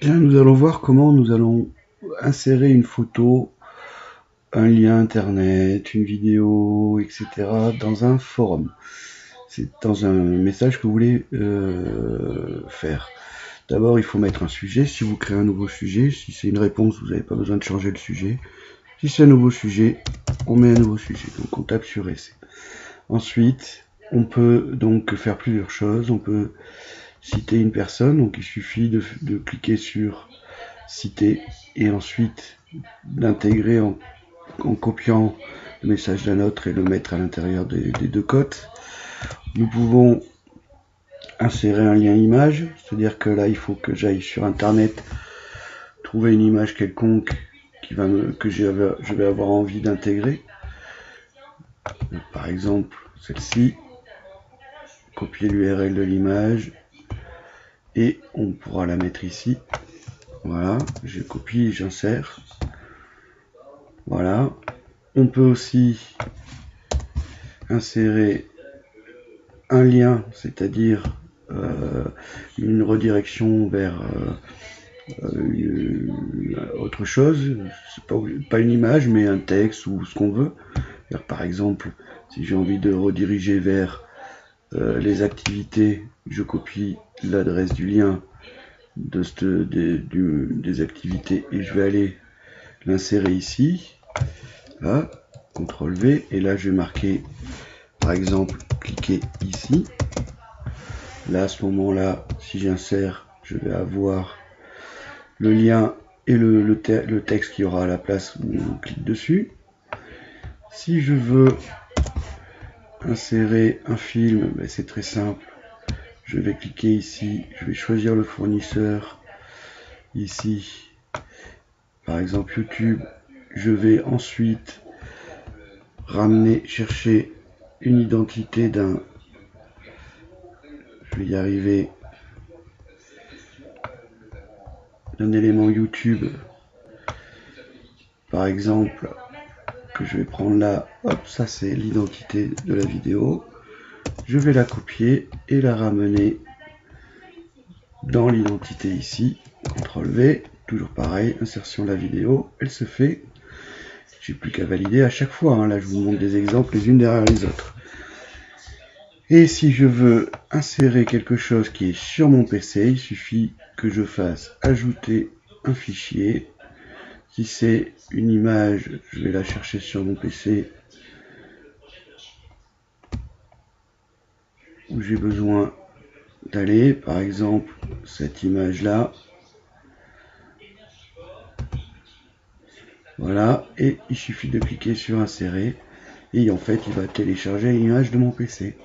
Bien, nous allons voir comment nous allons insérer une photo, un lien internet, une vidéo, etc. dans un forum. C'est dans un message que vous voulez faire. D'abord, il faut mettre un sujet. Si vous créez un nouveau sujet, si c'est une réponse, vous n'avez pas besoin de changer le sujet. Si c'est un nouveau sujet, on met un nouveau sujet. Donc on tape sur essai. Ensuite, on peut donc faire plusieurs choses. On peut citer une personne, donc il suffit de cliquer sur citer et ensuite d'intégrer en copiant le message d'un autre et le mettre à l'intérieur des deux cotes. Nous pouvons insérer un lien image, c'est-à-dire que là il faut que j'aille sur internet trouver une image quelconque que je vais avoir envie d'intégrer. Par exemple celle-ci, copier l'URL de l'image et on pourra la mettre ici. Voilà, je copie et j'insère. Voilà. On peut aussi insérer un lien, c'est-à-dire une redirection vers autre chose, c'est pas une image mais un texte ou ce qu'on veut. Par exemple, si j'ai envie de rediriger vers les activités, je copie l'adresse du lien des activités et je vais aller l'insérer ici. Là, CTRL V, et là je vais marquer par exemple cliquer ici. Là à ce moment là, si j'insère, je vais avoir le lien et le texte qui aura à la place où on clique dessus. Si je veux insérer un film, ben c'est très simple. Je vais cliquer ici, je vais choisir le fournisseur ici, par exemple YouTube. Je vais ensuite chercher une identité d'un, je vais y arriver, d'un élément YouTube, par exemple, que je vais prendre là. Hop, ça c'est l'identité de la vidéo. Je vais la copier et la ramener dans l'identité ici. CTRL V, toujours pareil, insertion de la vidéo, elle se fait. J'ai plus qu'à valider à chaque fois. Là, je vous montre des exemples les unes derrière les autres. Et si je veux insérer quelque chose qui est sur mon PC, il suffit que je fasse ajouter un fichier. Si c'est une image, je vais la chercher sur mon PC où j'ai besoin d'aller. Par exemple, cette image-là. Voilà, et il suffit de cliquer sur insérer. Et en fait, il va télécharger l'image de mon PC.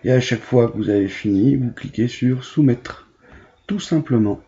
Et à chaque fois que vous avez fini, vous cliquez sur soumettre. Tout simplement.